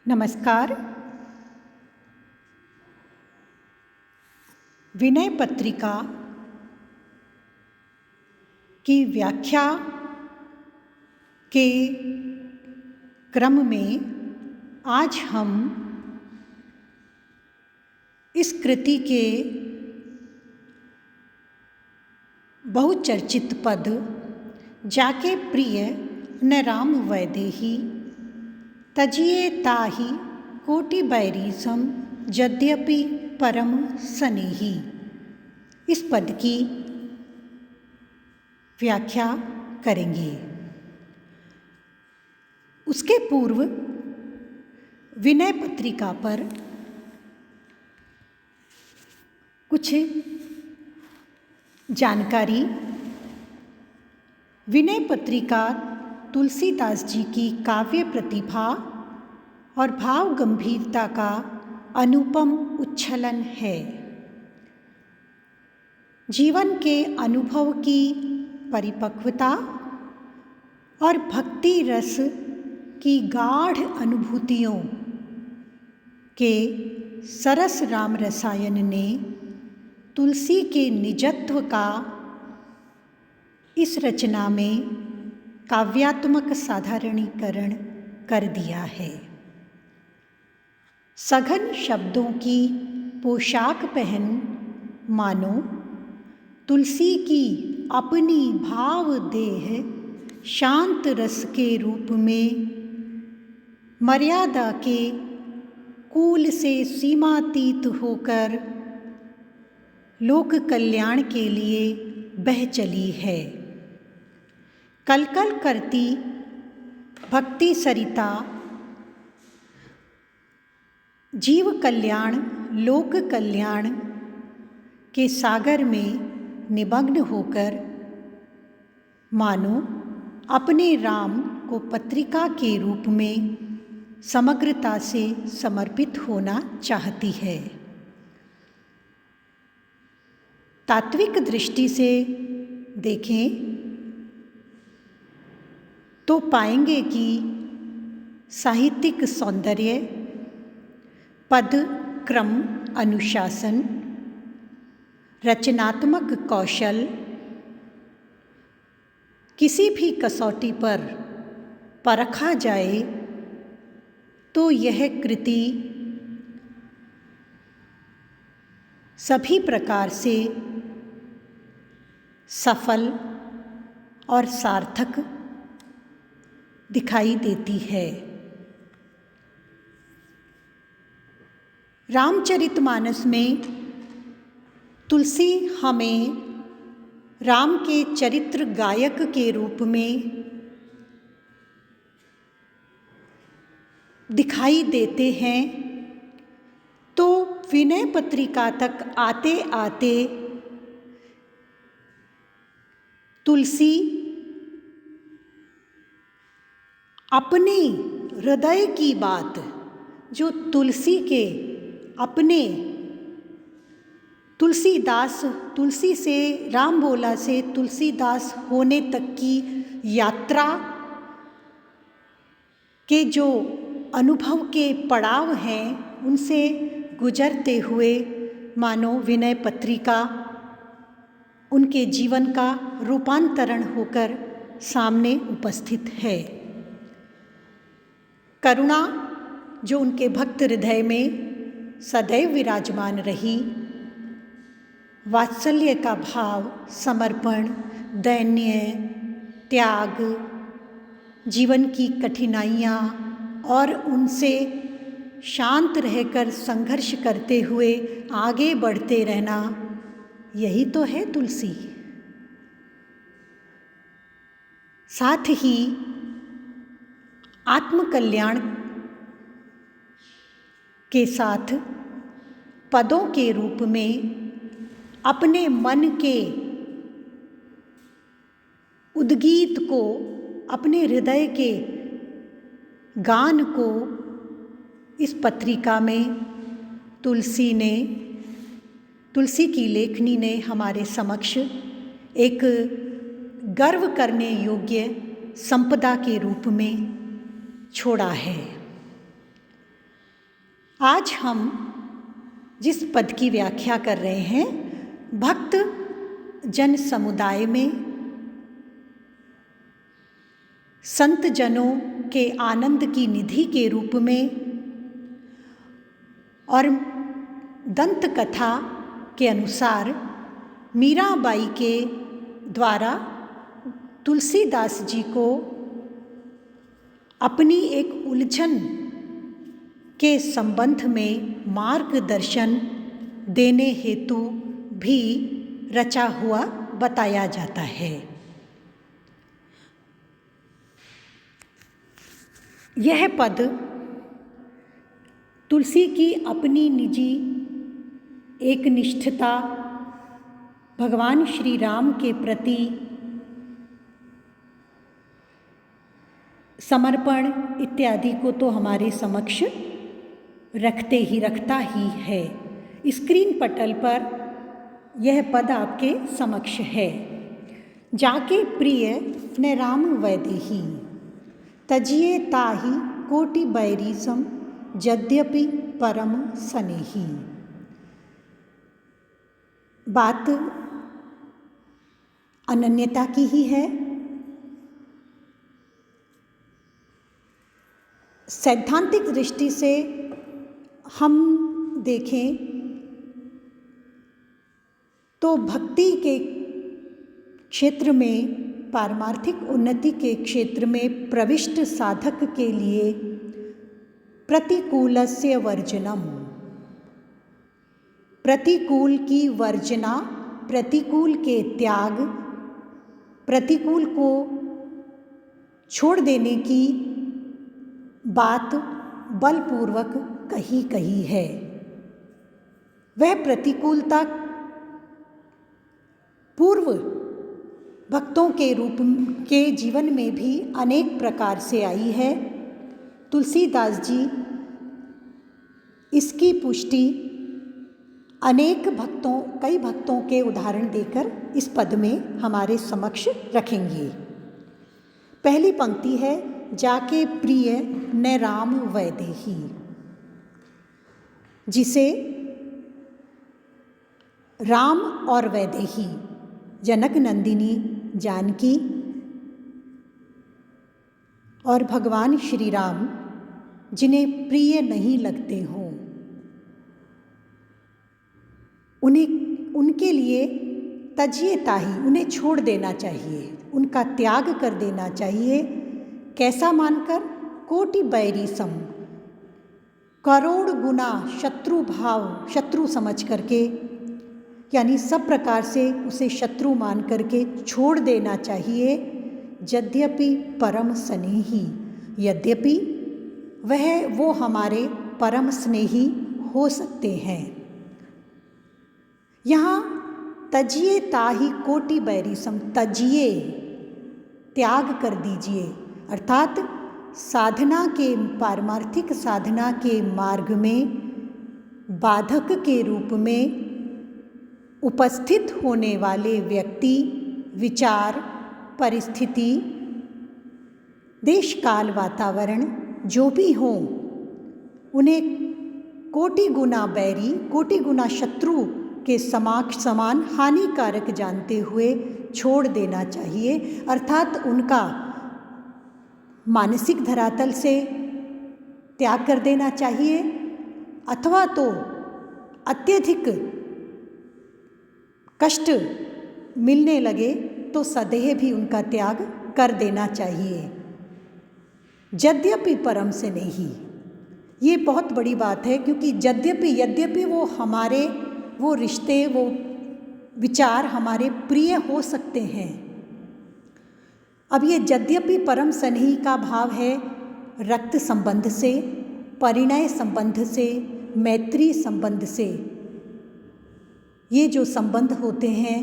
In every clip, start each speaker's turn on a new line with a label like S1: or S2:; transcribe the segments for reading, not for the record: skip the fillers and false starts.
S1: नमस्कार। विनय पत्रिका की व्याख्या के क्रम में आज हम इस कृति के बहुचर्चित पद जाके प्रिय न राम वैदेही तजिए ताहि कोटि बैरिसम यद्यपि परम सनेही, इस पद की व्याख्या करेंगे। उसके पूर्व विनय पत्रिका पर कुछ जानकारी। विनय पत्रिका तुलसीदास जी की काव्य प्रतिभा और भाव गंभीरता का अनुपम उच्छलन है। जीवन के अनुभव की परिपक्वता और भक्ति रस की गाढ़ अनुभूतियों के सरस राम रसायन ने तुलसी के निजत्व का इस रचना में काव्यात्मक साधारणीकरण कर दिया है। सघन शब्दों की पोशाक पहन मानो तुलसी की अपनी भाव देह शांत रस के रूप में मर्यादा के कूल से सीमातीत होकर लोक कल्याण के लिए बह चली है। कलकल करती भक्ति सरिता जीव कल्याण लोक कल्याण के सागर में निमग्न होकर मानो अपने राम को पत्रिका के रूप में समग्रता से समर्पित होना चाहती है। तात्विक दृष्टि से देखें तो पाएंगे कि साहित्यिक सौंदर्य, पद क्रम अनुशासन, रचनात्मक कौशल किसी भी कसौटी पर परखा जाए तो यह कृति सभी प्रकार से सफल और सार्थक दिखाई देती है। रामचरितमानस में तुलसी हमें राम के चरित्र गायक के रूप में दिखाई देते हैं, तो विनय पत्रिका तक आते आते तुलसी अपने हृदय की बात, जो तुलसी के अपने तुलसीदास, तुलसी से राम भोला से तुलसीदास होने तक की यात्रा के जो अनुभव के पड़ाव हैं, उनसे गुजरते हुए मानो विनय पत्रिका उनके जीवन का रूपांतरण होकर सामने उपस्थित है। करुणा जो उनके भक्त हृदय में सदैव विराजमान रही, वात्सल्य का भाव, समर्पण, दैन्य, त्याग, जीवन की कठिनाइयाँ और उनसे शांत रहकर संघर्ष करते हुए आगे बढ़ते रहना, यही तो है तुलसी। साथ ही आत्मकल्याण के साथ पदों के रूप में अपने मन के उद्गीत को, अपने हृदय के गान को इस पत्रिका में तुलसी की लेखनी ने हमारे समक्ष एक गर्व करने योग्य संपदा के रूप में छोड़ा है। आज हम जिस पद की व्याख्या कर रहे हैं, भक्त जन समुदाय में संत जनों के आनंद की निधि के रूप में और दंत कथा के अनुसार मीराबाई के द्वारा तुलसीदास जी को अपनी एक उलझन के संबंध में मार्गदर्शन देने हेतु भी रचा हुआ बताया जाता है। यह पद तुलसी की अपनी निजी एक निष्ठता, भगवान श्री राम के प्रति समर्पण इत्यादि को तो हमारे समक्ष रखता ही है। स्क्रीन पटल पर यह पद आपके समक्ष है। जाके प्रिय न राम वैदेही, तजिए ताहि कोटि बैरी सम, यद्यपि परम सनेही। बात अनन्यता की ही है। सैद्धांतिक दृष्टि से हम देखें तो भक्ति के क्षेत्र में, पारमार्थिक उन्नति के क्षेत्र में प्रविष्ट साधक के लिए प्रतिकूलस्य वर्जनम, प्रतिकूल की वर्जना, प्रतिकूल के त्याग, प्रतिकूल को छोड़ देने की बात बलपूर्वक कही है। वह प्रतिकूलता पूर्व भक्तों के रूप के जीवन में भी अनेक प्रकार से आई है। तुलसीदास जी इसकी पुष्टि कई भक्तों के उदाहरण देकर इस पद में हमारे समक्ष रखेंगे। पहली पंक्ति है, जाके प्रिय न राम वैदेही, जिसे राम और वैदेही, जनक नंदिनी जानकी और भगवान श्री राम जिन्हें प्रिय नहीं लगते हों, उनके लिए तजिए ताही, उन्हें छोड़ देना चाहिए, उनका त्याग कर देना चाहिए। कैसा मानकर? कोटि बैरी सम, करोड़ गुना शत्रु भाव, शत्रु समझ करके, यानी सब प्रकार से उसे शत्रु मान करके छोड़ देना चाहिए। यद्यपि परम स्नेही, यद्यपि वो हमारे परम स्नेही हो सकते हैं। यहाँ तजिए ताहि कोटि बैरी सम, तजिए त्याग कर दीजिए, अर्थात साधना के, पारमार्थिक साधना के मार्ग में बाधक के रूप में उपस्थित होने वाले व्यक्ति, विचार, परिस्थिति, देश काल, वातावरण जो भी हों, उन्हें कोटि गुना बैरी, कोटि गुना शत्रु के समान हानिकारक जानते हुए छोड़ देना चाहिए। अर्थात उनका मानसिक धरातल से त्याग कर देना चाहिए, अथवा तो अत्यधिक कष्ट मिलने लगे तो सदैव भी उनका त्याग कर देना चाहिए। यद्यपि परम से नहीं, ये बहुत बड़ी बात है, क्योंकि यद्यपि वो हमारे, वो रिश्ते, वो विचार हमारे प्रिय हो सकते हैं। अब ये यद्यपि परम स्नेही का भाव है रक्त संबंध से, परिणय संबंध से, मैत्री संबंध से। ये जो संबंध होते हैं,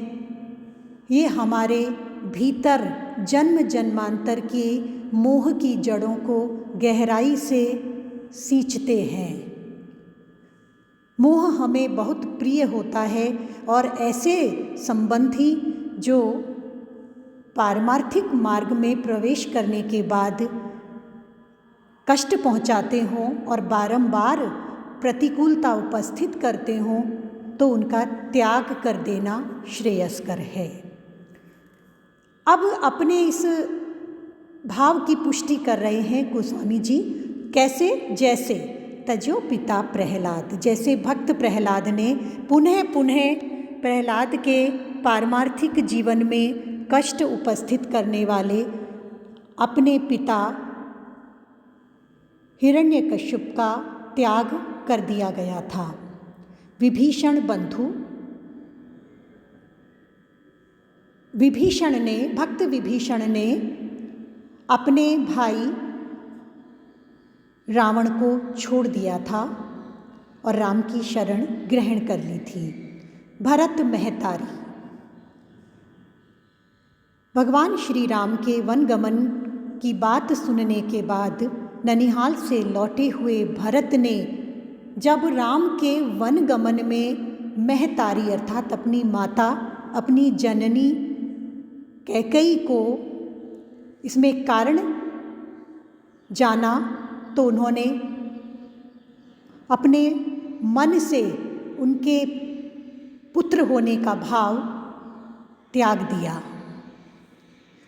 S1: ये हमारे भीतर जन्म जन्मांतर के मोह की जड़ों को गहराई से सींचते हैं। मोह हमें बहुत प्रिय होता है, और ऐसे संबंधी जो पारमार्थिक मार्ग में प्रवेश करने के बाद कष्ट पहुंचाते हों और बारंबार प्रतिकूलता उपस्थित करते हों तो उनका त्याग कर देना श्रेयस्कर है। अब अपने इस भाव की पुष्टि कर रहे हैं गोस्वामी जी। कैसे? जैसे तजो पिता प्रहलाद, जैसे भक्त प्रहलाद ने पुनः पुनः प्रहलाद के पारमार्थिक जीवन में कष्ट उपस्थित करने वाले अपने पिता हिरण्यकश्यप का त्याग कर दिया गया था। विभीषण बंधु, विभीषण ने, भक्त विभीषण ने अपने भाई रावण को छोड़ दिया था और राम की शरण ग्रहण कर ली थी। भरत महतारी, भगवान श्री राम के वनगमन की बात सुनने के बाद ननिहाल से लौटे हुए भरत ने जब राम के वनगमन में महतारी अर्थात अपनी माता, अपनी जननी कैकेयी को इसमें कारण जाना तो उन्होंने अपने मन से उनके पुत्र होने का भाव त्याग दिया।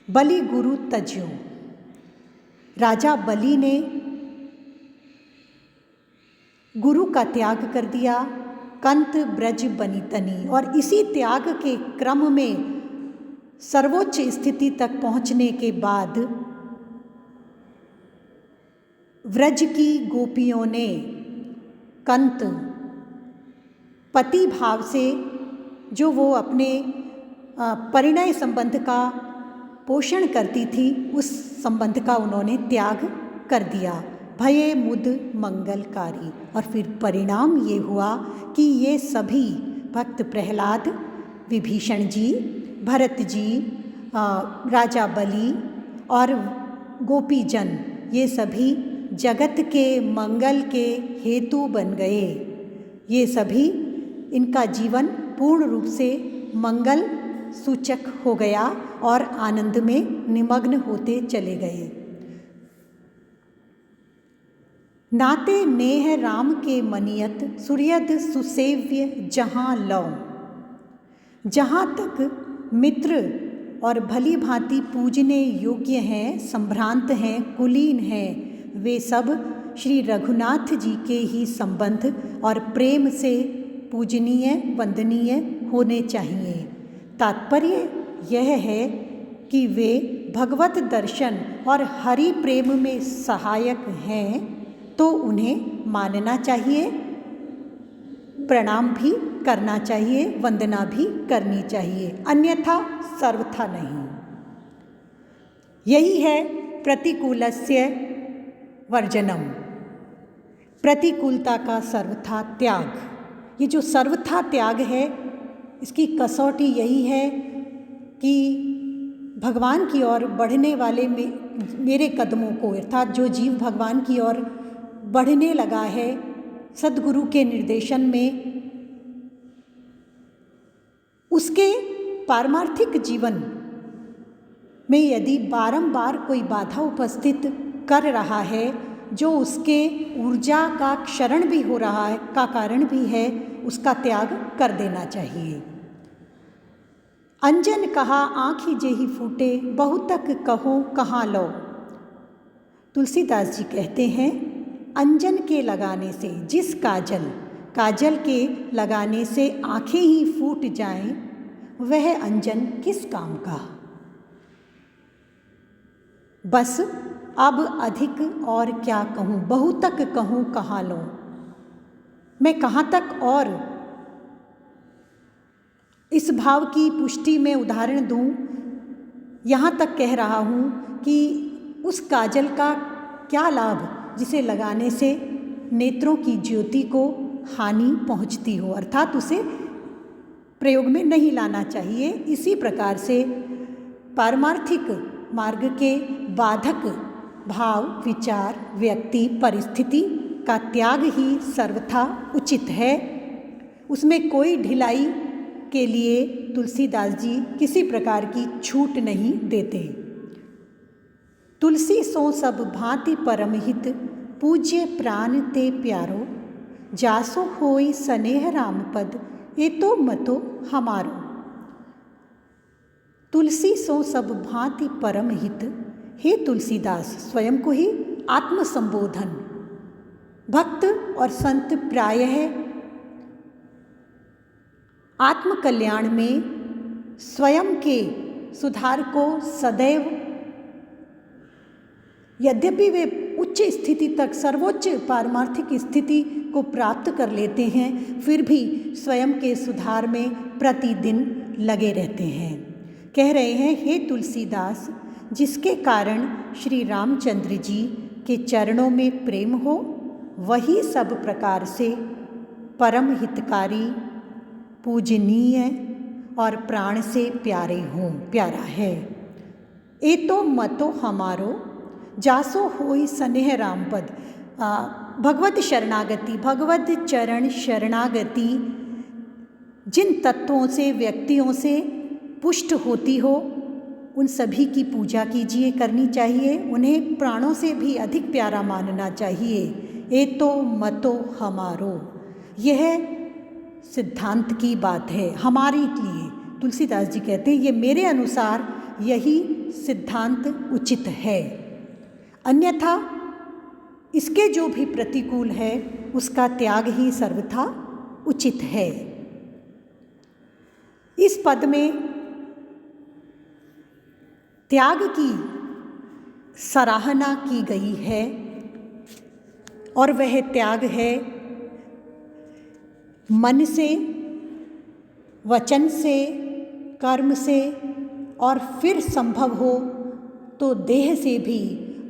S1: बलि गुरु तज्यो, राजा बलि ने गुरु का त्याग कर दिया। कंत ब्रज बनितनी, और इसी त्याग के क्रम में सर्वोच्च स्थिति तक पहुंचने के बाद व्रज की गोपियों ने कंत पति भाव से जो वो अपने परिणय संबंध का पोषण करती थी, उस संबंध का उन्होंने त्याग कर दिया। भये मुद मंगलकारी, और फिर परिणाम ये हुआ कि ये सभी भक्त प्रहलाद, विभीषण जी, भरत जी, राजा बलि और गोपीजन, ये सभी जगत के मंगल के हेतु बन गए। ये सभी, इनका जीवन पूर्ण रूप से मंगल सूचक हो गया और आनंद में निमग्न होते चले गए। नाते नेह राम के मनियत सूर्यद सुसेव्य जहाँ लौ, जहाँ तक मित्र और भली भांति पूजने योग्य हैं, संभ्रांत हैं, कुलीन हैं, वे सब श्री रघुनाथ जी के ही संबंध और प्रेम से पूजनीय, वंदनीय होने चाहिए। तात्पर्य यह है कि वे भगवत दर्शन और हरि प्रेम में सहायक हैं तो उन्हें मानना चाहिए, प्रणाम भी करना चाहिए, वंदना भी करनी चाहिए, अन्यथा सर्वथा नहीं। यही है प्रतिकूलस्य वर्जनम, प्रतिकूलता का सर्वथा त्याग। ये जो सर्वथा त्याग है, इसकी कसौटी यही है कि भगवान की ओर बढ़ने वाले मेरे कदमों को, अर्थात जो जीव भगवान की ओर बढ़ने लगा है सद्गुरु के निर्देशन में, उसके पारमार्थिक जीवन में यदि बारंबार कोई बाधा उपस्थित कर रहा है, जो उसके ऊर्जा का क्षरण भी हो रहा है, का कारण भी है, उसका त्याग कर देना चाहिए। अंजन कहा आँखी जेहि फूटे, बहुतक कहो कहाँ लो। तुलसीदास जी कहते हैं, अंजन के लगाने से, जिस काजल के लगाने से आँखें ही फूट जाएं, वह अंजन किस काम का। बस अब अधिक और क्या कहूँ, बहुतक कहूँ कहाँ लो। मैं कहाँ तक और इस भाव की पुष्टि में उदाहरण दूँ। यहाँ तक कह रहा हूँ कि उस काजल का क्या लाभ जिसे लगाने से नेत्रों की ज्योति को हानि पहुँचती हो, अर्थात उसे प्रयोग में नहीं लाना चाहिए। इसी प्रकार से पारमार्थिक मार्ग के बाधक भाव, विचार, व्यक्ति, परिस्थिति का त्याग ही सर्वथा उचित है। उसमें कोई ढिलाई के लिए तुलसीदास जी किसी प्रकार की छूट नहीं देते। तुलसी सो सब भांति परमहित, पूज्य प्राण ते प्यारो, जासो होई सनेह राम पद, ये तो मतो हमारो। तुलसी सो सब भांति परम हित, हे तुलसीदास स्वयं को ही आत्मसंबोधन। भक्त और संत प्रायः आत्मकल्याण में स्वयं के सुधार को सदैव, यद्यपि वे उच्च स्थिति तक, सर्वोच्च पारमार्थिक स्थिति को प्राप्त कर लेते हैं, फिर भी स्वयं के सुधार में प्रतिदिन लगे रहते हैं। कह रहे हैं, हे तुलसीदास, जिसके कारण श्री रामचंद्र जी के चरणों में प्रेम हो, वही सब प्रकार से परम हितकारी, पूजनीय और प्राण से प्यारा है। ए तो मतो हमारो, जासो होई सनेह राम पद। भगवत शरणागति, भगवत चरण शरणागति जिन तत्वों से, व्यक्तियों से पुष्ट होती हो, उन सभी की पूजा कीजिए, करनी चाहिए। उन्हें प्राणों से भी अधिक प्यारा मानना चाहिए। ए तो मतो हमारो, यह सिद्धांत की बात है हमारे लिए। तुलसीदास जी कहते हैं, ये मेरे अनुसार यही सिद्धांत उचित है, अन्यथा इसके जो भी प्रतिकूल है उसका त्याग ही सर्वथा उचित है। इस पद में त्याग की सराहना की गई है और वह त्याग है मन से, वचन से, कर्म से और फिर संभव हो तो देह से भी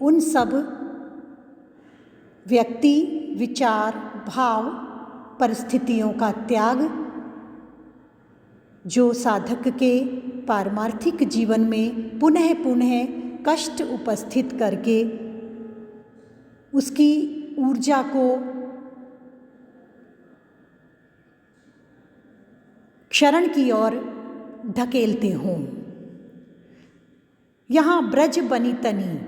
S1: उन सब व्यक्ति, विचार, भाव, परिस्थितियों का त्याग जो साधक के पारमार्थिक जीवन में पुनः पुनः कष्ट उपस्थित करके उसकी ऊर्जा को क्षरण की ओर ढकेलते हों। यहाँ ब्रज बनी तनी,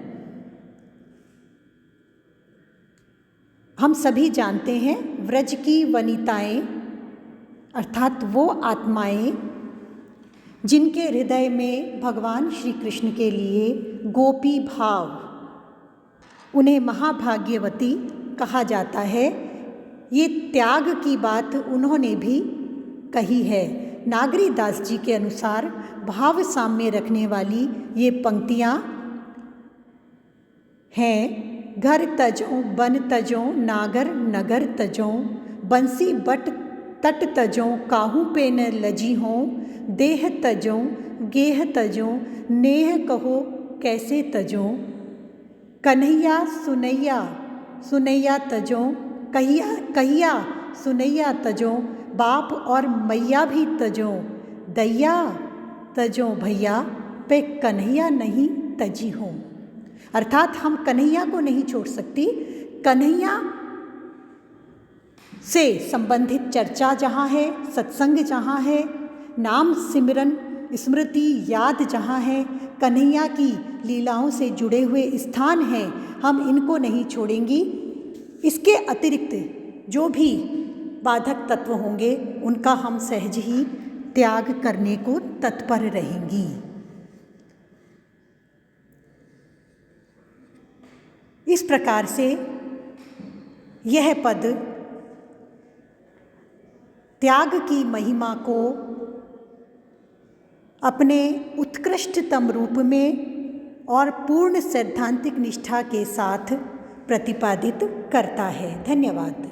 S1: हम सभी जानते हैं व्रज की वनिताएं अर्थात वो आत्माएं जिनके हृदय में भगवान श्री कृष्ण के लिए गोपी भाव, उन्हें महाभाग्यवती कहा जाता है। ये त्याग की बात उन्होंने भी कही है। नागरी दास जी के अनुसार भाव साम्य रखने वाली ये पंक्तियाँ हैं, घर तजों बन तजों नागर नगर तजों, बंसी बट तट तजों काहू पे न लजी हों, देह तजों गेह तजों नेह कहो कैसे तजों, कन्हैया सुनैया सुनैया तजों, कहिया सुनैया तजों, बाप और मैया भी तजों, दैया तजों भैया पे कन्हैया नहीं तजी हों। अर्थात हम कन्हैया को नहीं छोड़ सकती। कन्हैया से संबंधित चर्चा जहाँ है, सत्संग जहाँ है, नाम सिमरन स्मृति याद जहाँ है, कन्हैया की लीलाओं से जुड़े हुए स्थान हैं, हम इनको नहीं छोड़ेंगी। इसके अतिरिक्त जो भी बाधक तत्व होंगे उनका हम सहज ही त्याग करने को तत्पर रहेंगी। इस प्रकार से यह पद त्याग की महिमा को अपने उत्कृष्टतम रूप में और पूर्ण सैद्धांतिक निष्ठा के साथ प्रतिपादित करता है। धन्यवाद।